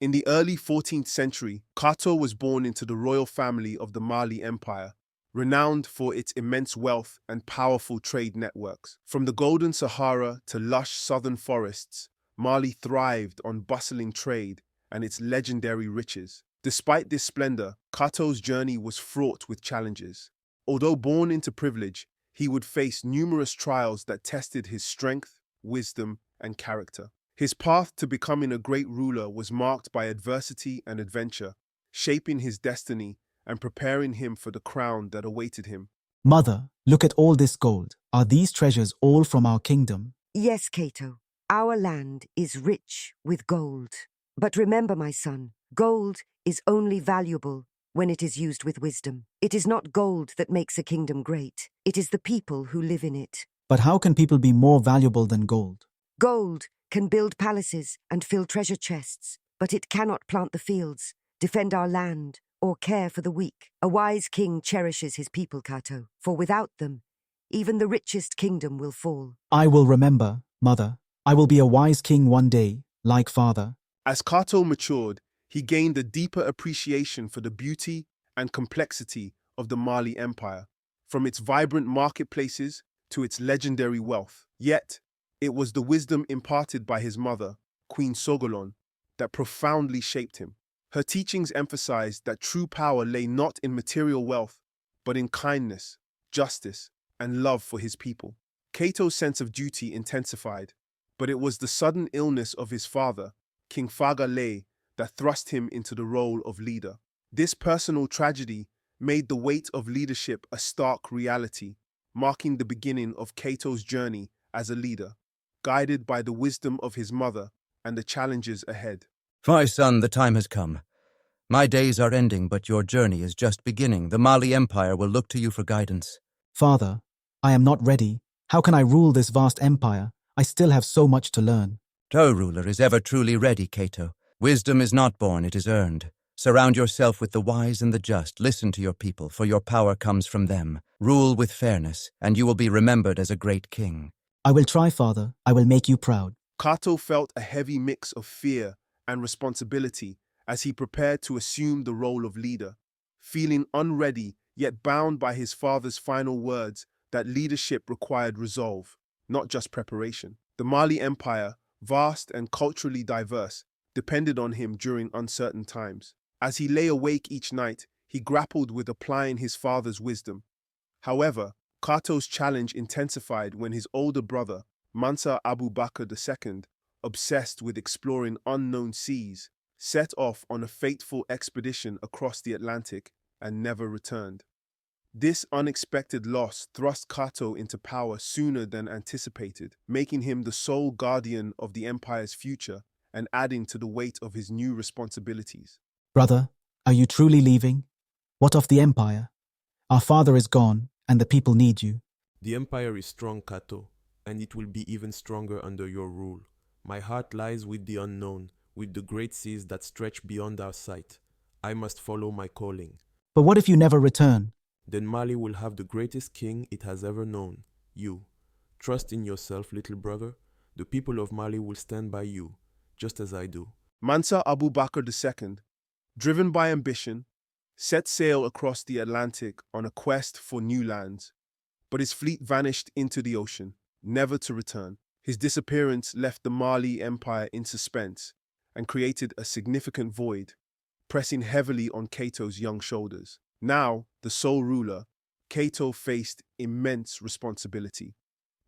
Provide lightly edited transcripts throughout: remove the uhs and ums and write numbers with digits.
In the early 14th century, Kato was born into the royal family of the Mali Empire, renowned for its immense wealth and powerful trade networks. From the Golden Sahara to lush southern forests, Mali thrived on bustling trade and its legendary riches. Despite this splendor, Kato's journey was fraught with challenges. Although born into privilege, he would face numerous trials that tested his strength, wisdom, and character. His path to becoming a great ruler was marked by adversity and adventure, shaping his destiny and preparing him for the crown that awaited him. Mother, look at all this gold. Are these treasures all from our kingdom? Yes, Kato. Our land is rich with gold. But remember, my son, gold is only valuable when it is used with wisdom. It is not gold that makes a kingdom great. It is the people who live in it. But how can people be more valuable than gold? Gold can build palaces and fill treasure chests, but it cannot plant the fields, defend our land, or care for the weak. A wise king cherishes his people, Kato, for without them, even the richest kingdom will fall. I will remember, Mother. I will be a wise king one day, like father. As Kato matured, he gained a deeper appreciation for the beauty and complexity of the Mali Empire, from its vibrant marketplaces to its legendary wealth. Yet, it was the wisdom imparted by his mother, Queen Sogolon, that profoundly shaped him. Her teachings emphasized that true power lay not in material wealth, but in kindness, justice, and love for his people. Kato's sense of duty intensified, but it was the sudden illness of his father, King Faga Lei, that thrust him into the role of leader. This personal tragedy made the weight of leadership a stark reality, marking the beginning of Kato's journey as a leader, guided by the wisdom of his mother and the challenges ahead. My son, the time has come. My days are ending, but your journey is just beginning. The Mali Empire will look to you for guidance. Father, I am not ready. How can I rule this vast empire? I still have so much to learn. No ruler is ever truly ready, Kato. Wisdom is not born, it is earned. Surround yourself with the wise and the just. Listen to your people, for your power comes from them. Rule with fairness, and you will be remembered as a great king. I will try, Father. I will make you proud. Kato felt a heavy mix of fear and responsibility as he prepared to assume the role of leader, feeling unready yet bound by his father's final words that leadership required resolve, not just preparation. The Mali Empire, vast and culturally diverse, depended on him during uncertain times. As he lay awake each night, he grappled with applying his father's wisdom. However, Kato's challenge intensified when his older brother, Mansa II, obsessed with exploring unknown seas, set off on a fateful expedition across the Atlantic and never returned. This unexpected loss thrust Kato into power sooner than anticipated, making him the sole guardian of the empire's future and adding to the weight of his new responsibilities. Brother, are you truly leaving? What of the empire? Our father is gone, and the people need you. The empire is strong, Kato, and it will be even stronger under your rule. My heart lies with the unknown, with the great seas that stretch beyond our sight. I must follow my calling. But what if you never return? Then Mali will have the greatest king it has ever known, you. Trust in yourself, little brother. The people of Mali will stand by you, just as I do. Mansa II, driven by ambition, set sail across the Atlantic on a quest for new lands, but his fleet vanished into the ocean, never to return. His disappearance left the Mali Empire in suspense and created a significant void, pressing heavily on Kato's young shoulders. Now, the sole ruler, Kato faced immense responsibility,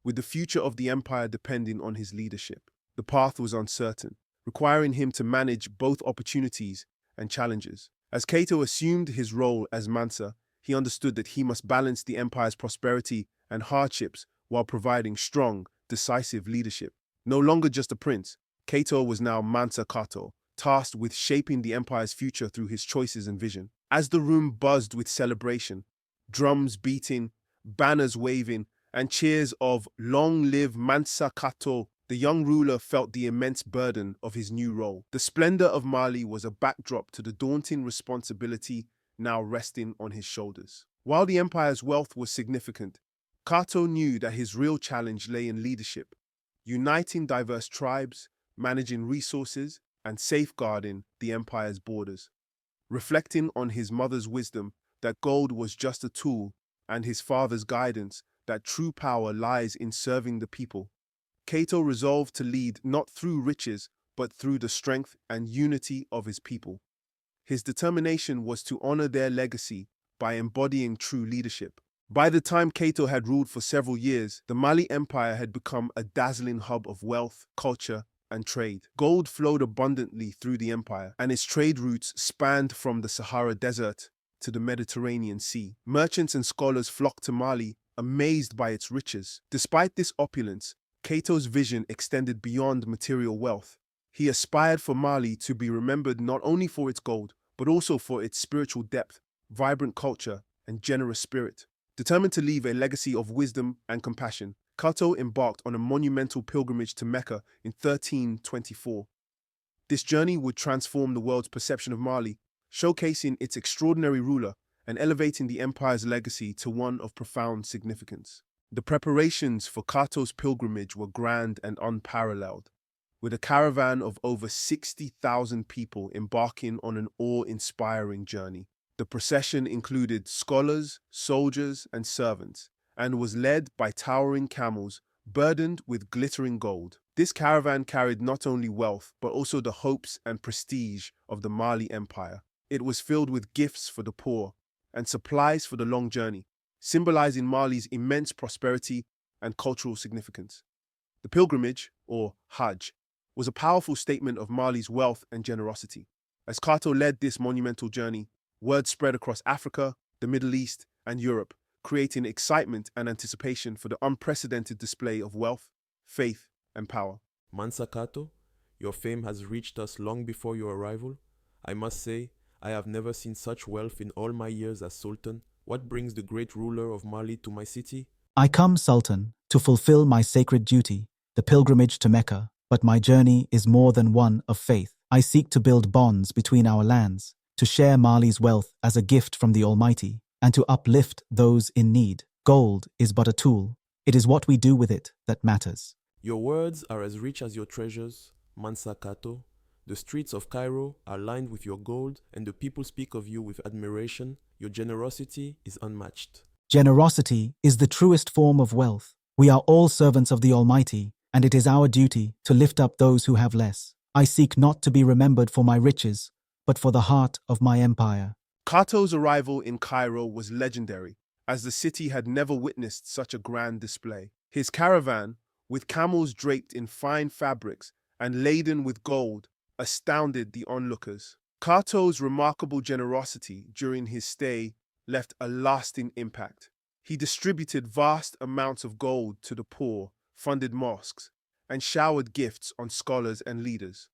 with the future of the empire depending on his leadership. The path was uncertain, requiring him to manage both opportunities and challenges. As Kato assumed his role as Mansa, he understood that he must balance the empire's prosperity and hardships while providing strong, decisive leadership. No longer just a prince, Kato was now Mansa Kato, tasked with shaping the empire's future through his choices and vision. As the room buzzed with celebration, drums beating, banners waving, and cheers of "Long live Mansa Kato," the young ruler felt the immense burden of his new role. The splendor of Mali was a backdrop to the daunting responsibility now resting on his shoulders. While the empire's wealth was significant, Kato knew that his real challenge lay in leadership, uniting diverse tribes, managing resources, and safeguarding the empire's borders. Reflecting on his mother's wisdom that gold was just a tool and his father's guidance that true power lies in serving the people, Cato resolved to lead not through riches but through the strength and unity of his people. His determination was to honor their legacy by embodying true leadership. By the time Cato had ruled for several years, the Mali Empire had become a dazzling hub of wealth, culture, and trade. Gold flowed abundantly through the empire, and its trade routes spanned from the Sahara Desert to the Mediterranean Sea. Merchants and scholars flocked to Mali, amazed by its riches. Despite this opulence, Cato's vision extended beyond material wealth. He aspired for Mali to be remembered not only for its gold, but also for its spiritual depth, vibrant culture, and generous spirit. Determined to leave a legacy of wisdom and compassion, Kato embarked on a monumental pilgrimage to Mecca in 1324. This journey would transform the world's perception of Mali, showcasing its extraordinary ruler and elevating the empire's legacy to one of profound significance. The preparations for Kato's pilgrimage were grand and unparalleled, with a caravan of over 60,000 people embarking on an awe-inspiring journey. The procession included scholars, soldiers, and servants, and was led by towering camels burdened with glittering gold. This caravan carried not only wealth, but also the hopes and prestige of the Mali Empire. It was filled with gifts for the poor and supplies for the long journey, symbolizing Mali's immense prosperity and cultural significance. The pilgrimage, or Hajj, was a powerful statement of Mali's wealth and generosity. As Kato led this monumental journey, word spread across Africa, the Middle East, and Europe, creating excitement and anticipation for the unprecedented display of wealth, faith, and power. Mansa Kato, your fame has reached us long before your arrival. I must say, I have never seen such wealth in all my years as Sultan. What brings the great ruler of Mali to my city? I come, Sultan, to fulfill my sacred duty, the pilgrimage to Mecca, but my journey is more than one of faith. I seek to build bonds between our lands, to share Mali's wealth as a gift from the Almighty, and to uplift those in need. Gold is but a tool. It is what we do with it that matters. Your words are as rich as your treasures, Mansa Kato. The streets of Cairo are lined with your gold, and the people speak of you with admiration. Your generosity is unmatched. Generosity is the truest form of wealth. We are all servants of the Almighty, and it is our duty to lift up those who have less. I seek not to be remembered for my riches, but for the heart of my empire. Kato's arrival in Cairo was legendary, as the city had never witnessed such a grand display. His caravan, with camels draped in fine fabrics and laden with gold, astounded the onlookers. Kato's remarkable generosity during his stay left a lasting impact. He distributed vast amounts of gold to the poor, funded mosques, and showered gifts on scholars and leaders.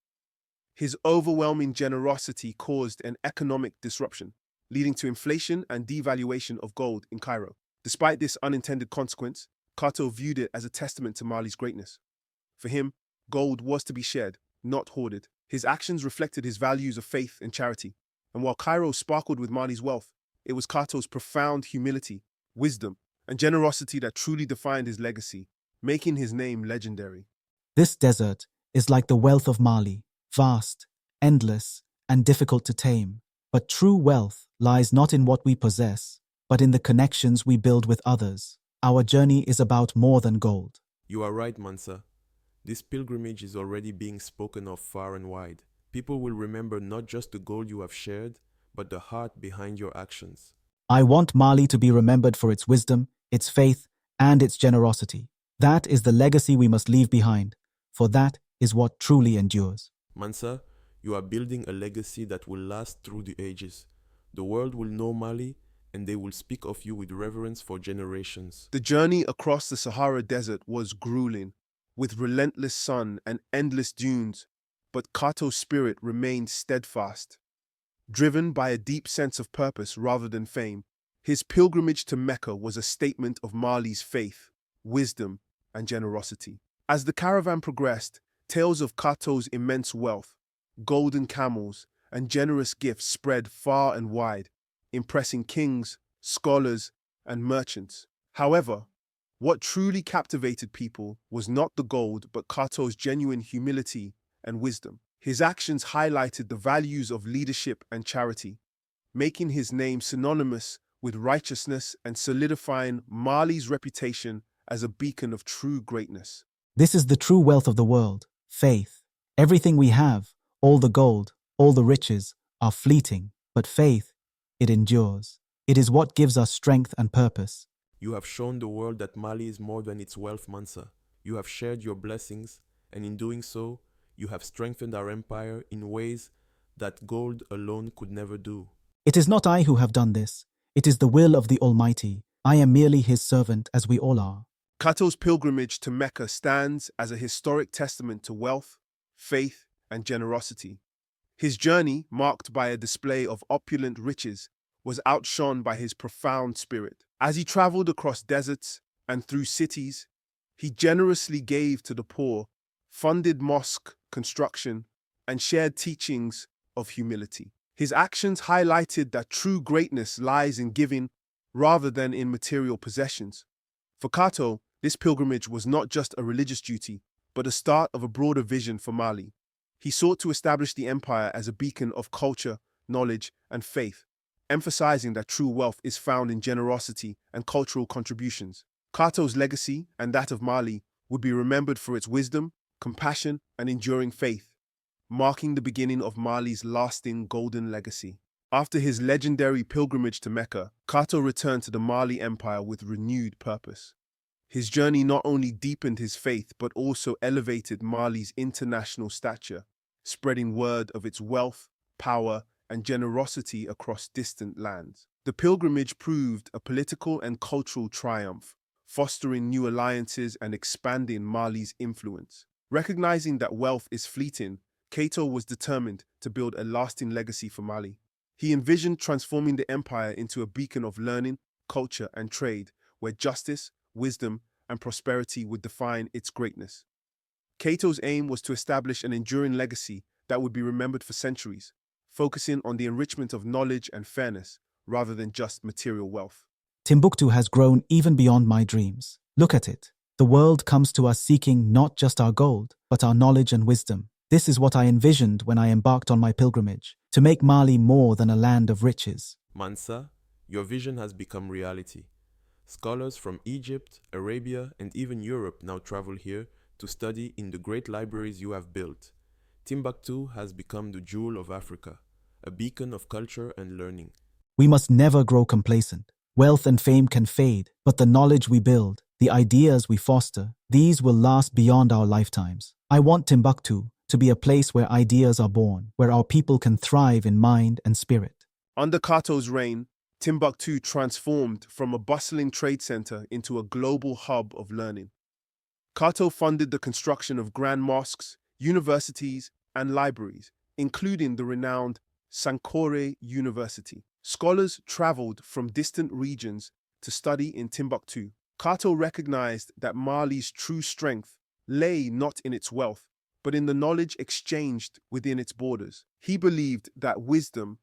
His overwhelming generosity caused an economic disruption, leading to inflation and devaluation of gold in Cairo. Despite this unintended consequence, Kato viewed it as a testament to Mali's greatness. For him, gold was to be shared, not hoarded. His actions reflected his values of faith and charity. And while Cairo sparkled with Mali's wealth, it was Kato's profound humility, wisdom, and generosity that truly defined his legacy, making his name legendary. This desert is like the wealth of Mali, vast, endless, and difficult to tame. But true wealth lies not in what we possess, but in the connections we build with others. Our journey is about more than gold. You are right, Mansa. This pilgrimage is already being spoken of far and wide. People will remember not just the gold you have shared, but the heart behind your actions. I want Mali to be remembered for its wisdom, its faith, and its generosity. That is the legacy we must leave behind, for that is what truly endures. Mansa, you are building a legacy that will last through the ages. The world will know Mali, and they will speak of you with reverence for generations. The journey across the Sahara Desert was grueling, with relentless sun and endless dunes, but Kato's spirit remained steadfast. Driven by a deep sense of purpose rather than fame, his pilgrimage to Mecca was a statement of Mali's faith, wisdom, and generosity. As the caravan progressed, tales of Kato's immense wealth, golden camels, and generous gifts spread far and wide, impressing kings, scholars, and merchants. However, what truly captivated people was not the gold but Kato's genuine humility and wisdom. His actions highlighted the values of leadership and charity, making his name synonymous with righteousness and solidifying Mali's reputation as a beacon of true greatness. This is the true wealth of the world, faith. Everything we have, all the gold, all the riches, are fleeting, but faith, it endures. It is what gives us strength and purpose. You have shown the world that Mali is more than its wealth, Mansa. You have shared your blessings, and in doing so, you have strengthened our empire in ways that gold alone could never do. It is not I who have done this. It is the will of the Almighty. I am merely His servant, as we all are. Kato's pilgrimage to Mecca stands as a historic testament to wealth, faith, and generosity. His journey, marked by a display of opulent riches, was outshone by his profound spirit. As he traveled across deserts and through cities, he generously gave to the poor, funded mosque construction, and shared teachings of humility. His actions highlighted that true greatness lies in giving rather than in material possessions. For Kato, this pilgrimage was not just a religious duty, but a start of a broader vision for Mali. He sought to establish the empire as a beacon of culture, knowledge, and faith, emphasizing that true wealth is found in generosity and cultural contributions. Kato's legacy, and that of Mali, would be remembered for its wisdom, compassion, and enduring faith, marking the beginning of Mali's lasting golden legacy. After his legendary pilgrimage to Mecca, Kato returned to the Mali Empire with renewed purpose. His journey not only deepened his faith but also elevated Mali's international stature, spreading word of its wealth, power, and generosity across distant lands. The pilgrimage proved a political and cultural triumph, fostering new alliances and expanding Mali's influence. Recognizing that wealth is fleeting, Kato was determined to build a lasting legacy for Mali. He envisioned transforming the empire into a beacon of learning, culture, and trade, where justice, wisdom, and prosperity would define its greatness. Kato's aim was to establish an enduring legacy that would be remembered for centuries, focusing on the enrichment of knowledge and fairness rather than just material wealth. Timbuktu has grown even beyond my dreams. Look at it. The world comes to us seeking not just our gold, but our knowledge and wisdom. This is what I envisioned when I embarked on my pilgrimage, to make Mali more than a land of riches. Mansa, your vision has become reality. Scholars from Egypt, Arabia, and even Europe now travel here to study in the great libraries you have built. Timbuktu has become the jewel of Africa, a beacon of culture and learning. We must never grow complacent. Wealth and fame can fade, but the knowledge we build, the ideas we foster, these will last beyond our lifetimes. I want Timbuktu to be a place where ideas are born, where our people can thrive in mind and spirit. Under Kato's reign, Timbuktu transformed from a bustling trade center into a global hub of learning. Kato funded the construction of grand mosques, universities, and libraries, including the renowned Sankore University. Scholars traveled from distant regions to study in Timbuktu. Kato recognized that Mali's true strength lay not in its wealth, but in the knowledge exchanged within its borders. He believed that wisdom,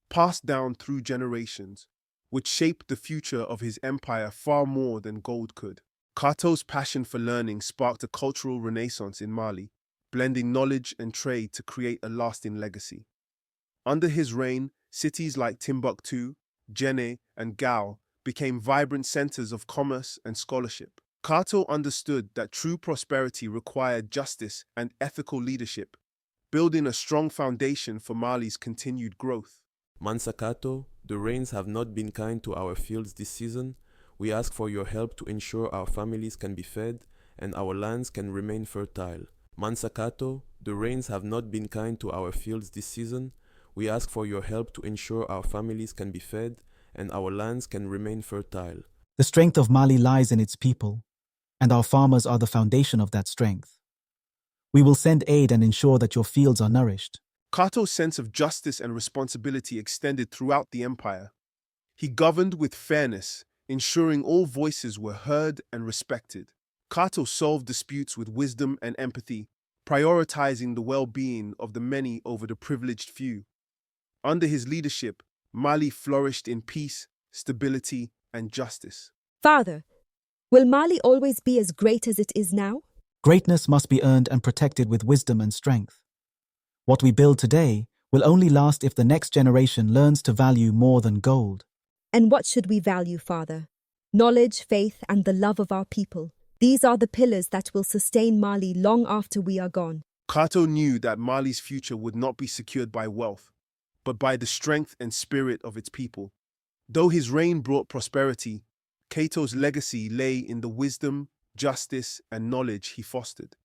passed down through generations, would shape the future of his empire far more than gold could. Kato's passion for learning sparked a cultural renaissance in Mali, blending knowledge and trade to create a lasting legacy. Under his reign, cities like Timbuktu, Djenné, and Gao became vibrant centers of commerce and scholarship. Kato understood that true prosperity required justice and ethical leadership, building a strong foundation for Mali's continued growth. Mansa Kato, the rains have not been kind to our fields this season. We ask for your help to ensure our families can be fed and our lands can remain fertile. Mansa Kato, the rains have not been kind to our fields this season. We ask for your help to ensure our families can be fed and our lands can remain fertile. The strength of Mali lies in its people, and our farmers are the foundation of that strength. We will send aid and ensure that your fields are nourished. Kato's sense of justice and responsibility extended throughout the empire. He governed with fairness, ensuring all voices were heard and respected. Kato solved disputes with wisdom and empathy, prioritizing the well-being of the many over the privileged few. Under his leadership, Mali flourished in peace, stability, and justice. Father, will Mali always be as great as it is now? Greatness must be earned and protected with wisdom and strength. What we build today will only last if the next generation learns to value more than gold. And what should we value, Father? Knowledge, faith, and the love of our people. These are the pillars that will sustain Mali long after we are gone. Kato knew that Mali's future would not be secured by wealth, but by the strength and spirit of its people. Though his reign brought prosperity, Kato's legacy lay in the wisdom, justice, and knowledge he fostered.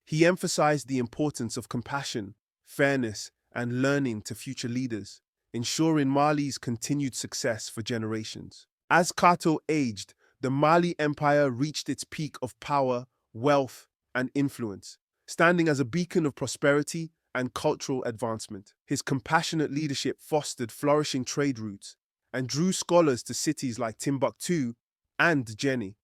He emphasized the importance of compassion, fairness, and learning to future leaders, ensuring Mali's continued success for generations. As Kato aged, the Mali Empire reached its peak of power, wealth, and influence, standing as a beacon of prosperity and cultural advancement. His compassionate leadership fostered flourishing trade routes and drew scholars to cities like Timbuktu and Djenné,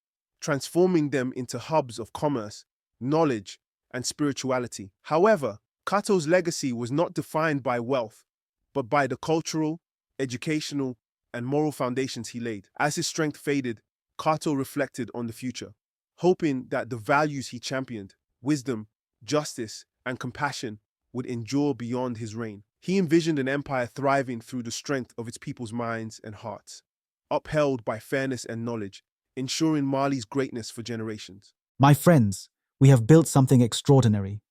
transforming them into hubs of commerce, knowledge, and spirituality. However, Kato's legacy was not defined by wealth, but by the cultural, educational, and moral foundations he laid. As his strength faded, Kato reflected on the future, hoping that the values he championed, wisdom, justice, and compassion, would endure beyond his reign. He envisioned an empire thriving through the strength of its people's minds and hearts, upheld by fairness and knowledge, ensuring Mali's greatness for generations. My friends, we have built something extraordinary.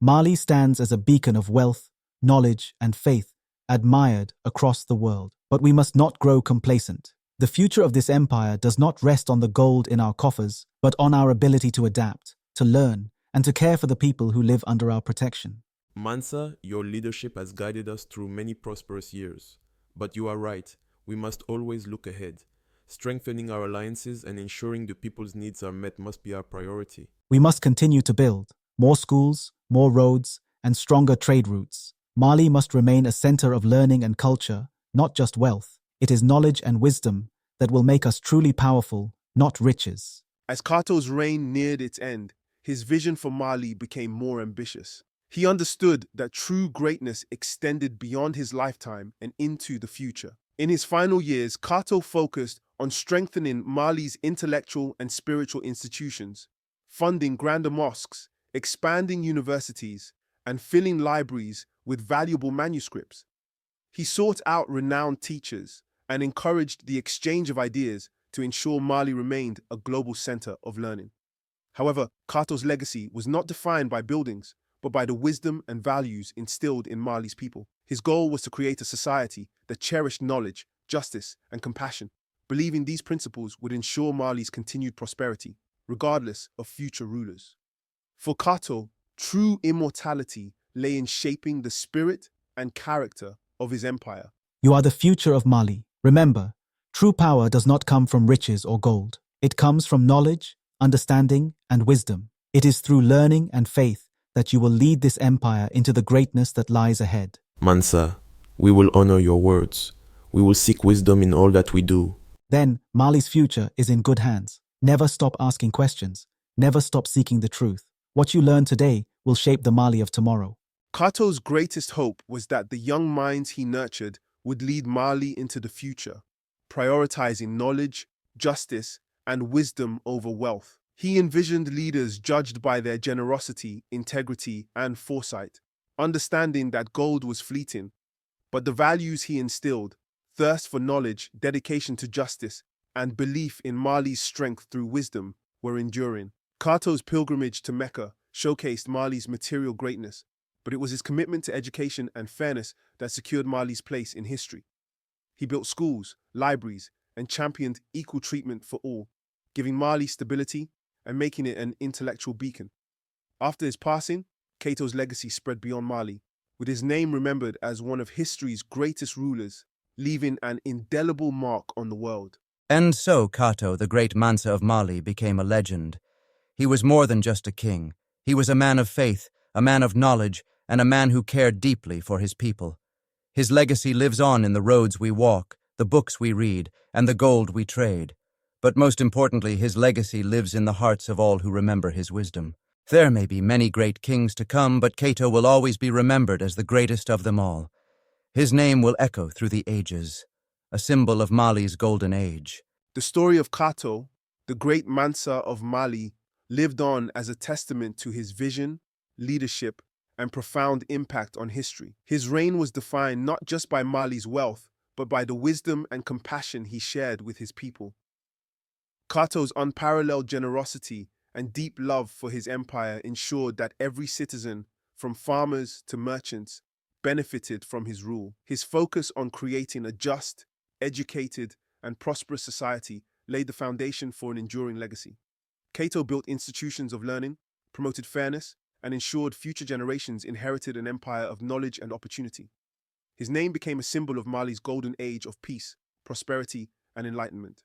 Mali stands as a beacon of wealth, knowledge, and faith, admired across the world. But we must not grow complacent. The future of this empire does not rest on the gold in our coffers, but on our ability to adapt, to learn, and to care for the people who live under our protection. Mansa, your leadership has guided us through many prosperous years. But you are right, we must always look ahead. Strengthening our alliances and ensuring the people's needs are met must be our priority. We must continue to build more schools, more roads, and stronger trade routes. Mali must remain a center of learning and culture, not just wealth. It is knowledge and wisdom that will make us truly powerful, not riches. As Kato's reign neared its end, his vision for Mali became more ambitious. He understood that true greatness extended beyond his lifetime and into the future. In his final years, Kato focused on strengthening Mali's intellectual and spiritual institutions, funding grander mosques, expanding universities, and filling libraries with valuable manuscripts. He sought out renowned teachers and encouraged the exchange of ideas to ensure Mali remained a global center of learning. However, Kato's legacy was not defined by buildings, but by the wisdom and values instilled in Mali's people. His goal was to create a society that cherished knowledge, justice, and compassion, believing these principles would ensure Mali's continued prosperity, regardless of future rulers. For Kato, true immortality lay in shaping the spirit and character of his empire. You are the future of Mali. Remember, true power does not come from riches or gold. It comes from knowledge, understanding, and wisdom. It is through learning and faith that you will lead this empire into the greatness that lies ahead. Mansa, we will honor your words. We will seek wisdom in all that we do. Then, Mali's future is in good hands. Never stop asking questions. Never stop seeking the truth. What you learn today will shape the Mali of tomorrow. Kato's greatest hope was that the young minds he nurtured would lead Mali into the future, prioritizing knowledge, justice, and wisdom over wealth. He envisioned leaders judged by their generosity, integrity, and foresight, understanding that gold was fleeting, but the values he instilled, thirst for knowledge, dedication to justice, and belief in Mali's strength through wisdom, were enduring. Kato's pilgrimage to Mecca showcased Mali's material greatness, but it was his commitment to education and fairness that secured Mali's place in history. He built schools, libraries, and championed equal treatment for all, giving Mali stability and making it an intellectual beacon. After his passing, Kato's legacy spread beyond Mali, with his name remembered as one of history's greatest rulers, leaving an indelible mark on the world. And so Kato, the great Mansa of Mali, became a legend. He was more than just a king. He was a man of faith, a man of knowledge, and a man who cared deeply for his people. His legacy lives on in the roads we walk, the books we read, and the gold we trade. But most importantly, his legacy lives in the hearts of all who remember his wisdom. There may be many great kings to come, but Kato will always be remembered as the greatest of them all. His name will echo through the ages, a symbol of Mali's golden age. The story of Kato, the great Mansa of Mali, lived on as a testament to his vision, leadership, and profound impact on history. His reign was defined not just by Mali's wealth, but by the wisdom and compassion he shared with his people. Kato's unparalleled generosity and deep love for his empire ensured that every citizen, from farmers to merchants, benefited from his rule. His focus on creating a just, educated, and prosperous society laid the foundation for an enduring legacy. Kato built institutions of learning, promoted fairness, and ensured future generations inherited an empire of knowledge and opportunity. His name became a symbol of Mali's golden age of peace, prosperity, and enlightenment.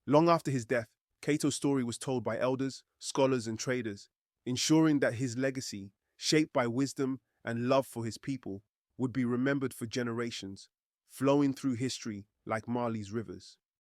Long after his death, Kato's story was told by elders, scholars, and traders, ensuring that his legacy, shaped by wisdom and love for his people, would be remembered for generations, flowing through history like Mali's rivers.